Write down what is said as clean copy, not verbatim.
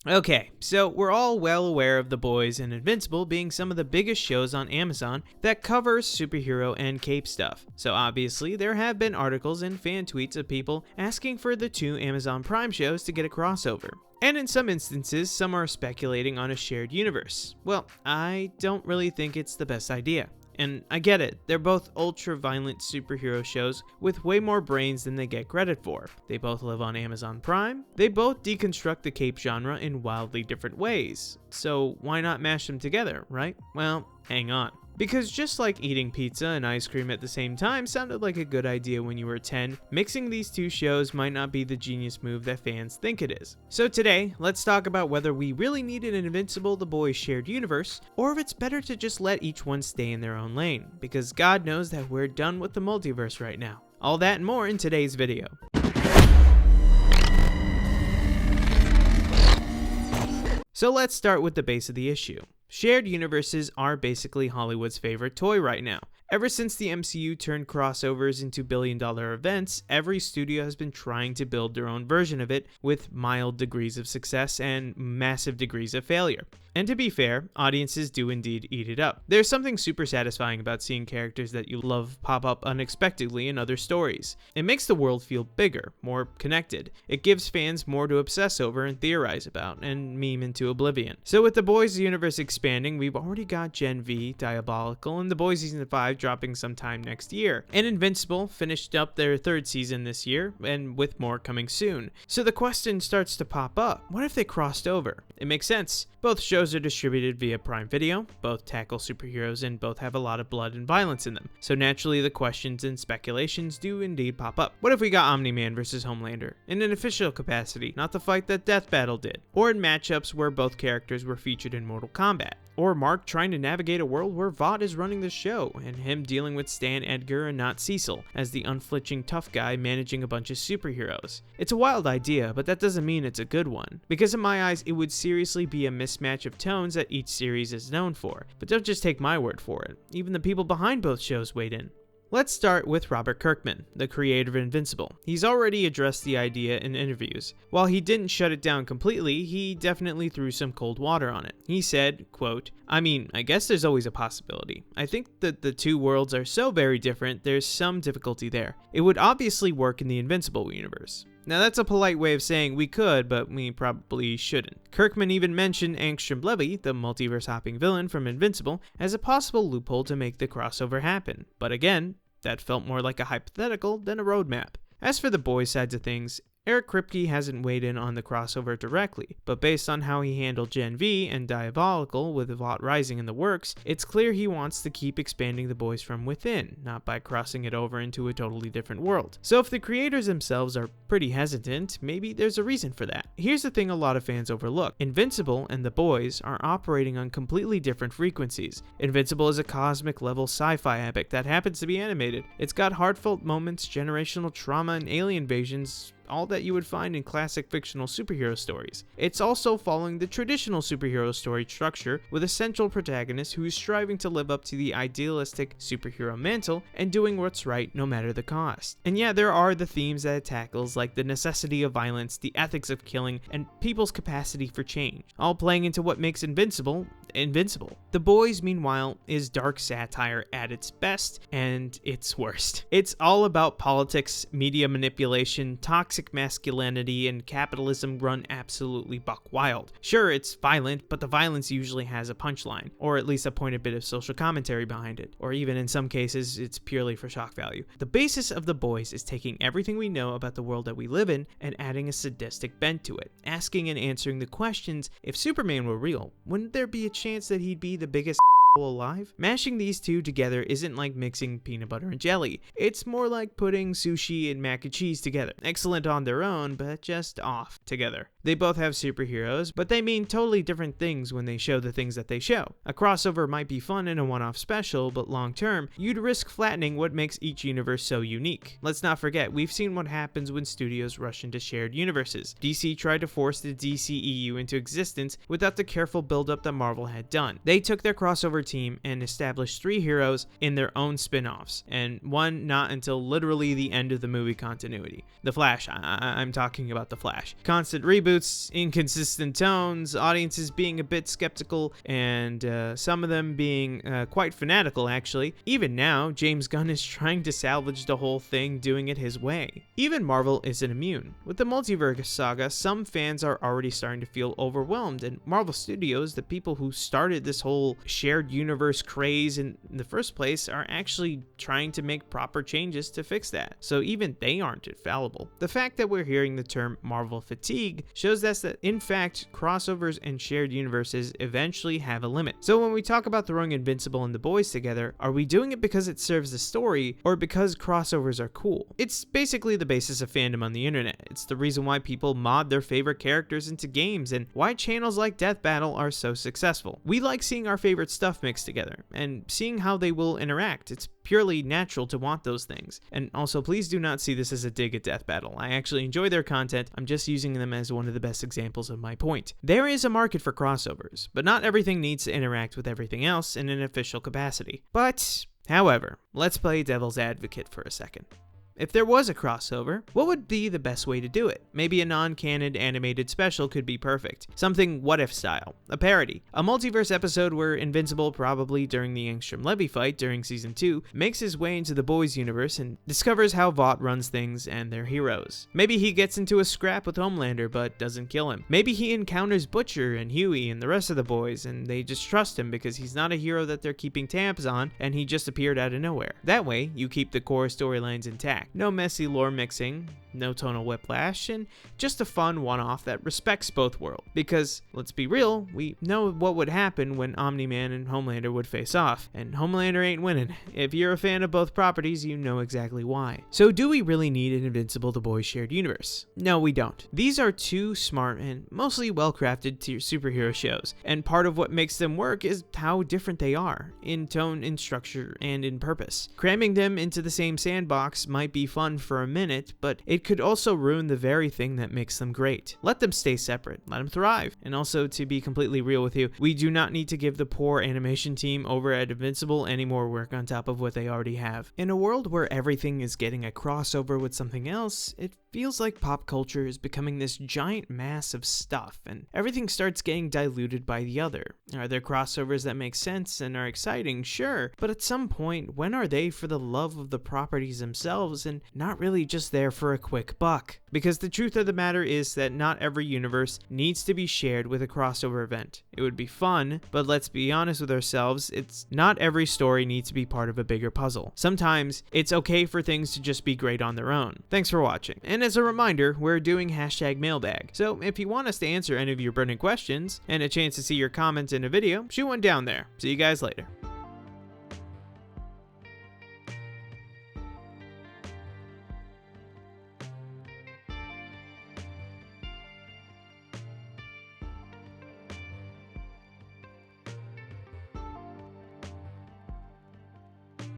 Okay, so we're all well aware of The Boys and Invincible being some of the biggest shows on Amazon that covers superhero and cape stuff. So obviously, there have been articles and fan tweets of people asking for the two Amazon Prime shows to get a crossover. And in some instances, some are speculating on a shared universe. Well, I don't really think it's the best idea. And I get it, they're both ultra-violent superhero shows with way more brains than they get credit for. They both live on Amazon Prime. They both deconstruct the cape genre in wildly different ways. So why not mash them together, right? Well, hang on. Because just like eating pizza and ice cream at the same time sounded like a good idea when you were 10, mixing these two shows might not be the genius move that fans think it is. So today, let's talk about whether we really need an Invincible The Boys shared universe, or if it's better to just let each one stay in their own lane, because God knows that we're done with the multiverse right now. All that and more in today's video. So let's start with the base of the issue. Shared universes are basically Hollywood's favorite toy right now. Ever since the MCU turned crossovers into billion-dollar events, every studio has been trying to build their own version of it with mild degrees of success and massive degrees of failure. And to be fair, audiences do indeed eat it up. There's something super satisfying about seeing characters that you love pop up unexpectedly in other stories. It makes the world feel bigger, more connected. It gives fans more to obsess over and theorize about, and meme into oblivion. So with The Boys universe expanding, we've already got Gen V, Diabolical, and The Boys Season 5 dropping sometime next year. And Invincible finished up their third season this year, and with more coming soon. So the question starts to pop up, what if they crossed over? It makes sense. Both shows are distributed via Prime Video, both tackle superheroes, and both have a lot of blood and violence in them. So naturally the questions and speculations do indeed pop up. What if we got Omni-Man versus Homelander? In an official capacity, not the fight that Death Battle did. Or in matchups where both characters were featured in Mortal Kombat. Or Mark trying to navigate a world where Vought is running the show, and him dealing with Stan Edgar and not Cecil, as the unflinching tough guy managing a bunch of superheroes. It's a wild idea, but that doesn't mean it's a good one. Because in my eyes, it would seriously be a mismatch of tones that each series is known for. But don't just take my word for it. Even the people behind both shows weighed in. Let's start with Robert Kirkman, the creator of Invincible. He's already addressed the idea in interviews. While he didn't shut it down completely, he definitely threw some cold water on it. He said, quote, I guess there's always a possibility. I think that the two worlds are so very different, there's some difficulty there. It would obviously work in the Invincible universe. Now that's a polite way of saying we could, but we probably shouldn't. Kirkman even mentioned Angstrom Levy, the multiverse-hopping villain from Invincible, as a possible loophole to make the crossover happen. But again, that felt more like a hypothetical than a roadmap. As for the boys' sides of things, Eric Kripke hasn't weighed in on the crossover directly, but based on how he handled Gen V and Diabolical with Vought Rising in the works, it's clear he wants to keep expanding the boys from within, not by crossing it over into a totally different world. So if the creators themselves are pretty hesitant, maybe there's a reason for that. Here's the thing a lot of fans overlook. Invincible and The Boys are operating on completely different frequencies. Invincible is a cosmic level sci-fi epic that happens to be animated. It's got heartfelt moments, generational trauma, and alien invasions, all that you would find in classic fictional superhero stories. It's also following the traditional superhero story structure with a central protagonist who is striving to live up to the idealistic superhero mantle and doing what's right no matter the cost. And yeah, there are the themes that it tackles, like the necessity of violence, the ethics of killing, and people's capacity for change, all playing into what makes Invincible. The Boys, meanwhile, is dark satire at its best and its worst. It's all about politics, media manipulation, toxic masculinity, and capitalism run absolutely buck wild. Sure, it's violent, but the violence usually has a punchline, or at least a pointed bit of social commentary behind it, or even in some cases, it's purely for shock value. The basis of The Boys is taking everything we know about the world that we live in and adding a sadistic bent to it, asking and answering the questions, if Superman were real, wouldn't there be a chance that he'd be the biggest alive? Mashing these two together isn't like mixing peanut butter and jelly. It's more like putting sushi and mac and cheese together. Excellent on their own, but just off together. They both have superheroes, but they mean totally different things when they show the things that they show. A crossover might be fun in a one-off special, but long term, you'd risk flattening what makes each universe so unique. Let's not forget, we've seen what happens when studios rush into shared universes. DC tried to force the DCEU into existence without the careful build-up that Marvel had done. They took their crossover crossover team and establish 3 heroes in their own spin-offs, and one not until literally the end of the movie continuity. The Flash, I'm talking about The Flash. Constant reboots, inconsistent tones, audiences being a bit skeptical, and some of them being quite fanatical actually. Even now, James Gunn is trying to salvage the whole thing, doing it his way. Even Marvel isn't immune. With the multiverse saga, some fans are already starting to feel overwhelmed, and Marvel Studios, the people who started this whole shared universe craze in the first place, are actually trying to make proper changes to fix that. So even they aren't infallible. The fact that we're hearing the term Marvel fatigue shows us that in fact crossovers and shared universes eventually have a limit. So when we talk about throwing Invincible and The Boys together, are we doing it because it serves the story or because crossovers are cool? It's basically the basis of fandom on the internet. It's the reason why people mod their favorite characters into games and why channels like Death Battle are so successful. We like seeing our favorite stuff mixed together and seeing how they will interact. It's purely natural to want those things. And also, please do not see this as a dig at Death Battle. I actually enjoy their content. I'm just using them as one of the best examples of my point. There is a market for crossovers, but not everything needs to interact with everything else in an official capacity. But, however, let's play devil's advocate for a second. If there was a crossover, what would be the best way to do it? Maybe a non-canon animated special could be perfect. Something What If style. A parody. A multiverse episode where Invincible, probably during the Angstrom Levy fight during Season 2, makes his way into the Boys universe and discovers how Vought runs things and their heroes. Maybe he gets into a scrap with Homelander but doesn't kill him. Maybe he encounters Butcher and Huey and the rest of the boys and they just trust him because he's not a hero that they're keeping tabs on and he just appeared out of nowhere. That way, you keep the core storylines intact. No messy lore mixing, no tonal whiplash, and just a fun one-off that respects both worlds. Because, let's be real, we know what would happen when Omni-Man and Homelander would face off, and Homelander ain't winning. If you're a fan of both properties, you know exactly why. So do we really need an Invincible The Boys shared universe? No, we don't. These are two smart and mostly well-crafted superhero shows, and part of what makes them work is how different they are, in tone, in structure, and in purpose. Cramming them into the same sandbox might be fun for a minute, but it could also ruin the very thing that makes them great. Let them stay separate, let them thrive. And also, to be completely real with you, we do not need to give the poor animation team over at Invincible any more work on top of what they already have. In a world where everything is getting a crossover with something else, it feels like pop culture is becoming this giant mass of stuff, and everything starts getting diluted by the other. Are there crossovers that make sense and are exciting? Sure, but at some point, when are they for the love of the properties themselves and not really just there for a quick buck? Because the truth of the matter is that not every universe needs to be shared with a crossover event. It would be fun, but let's be honest with ourselves, it's not every story needs to be part of a bigger puzzle. Sometimes, it's okay for things to just be great on their own. Thanks for watching. And as a reminder, we're doing #mailbag. So if you want us to answer any of your burning questions and a chance to see your comments in a video, shoot one down there. See you guys later.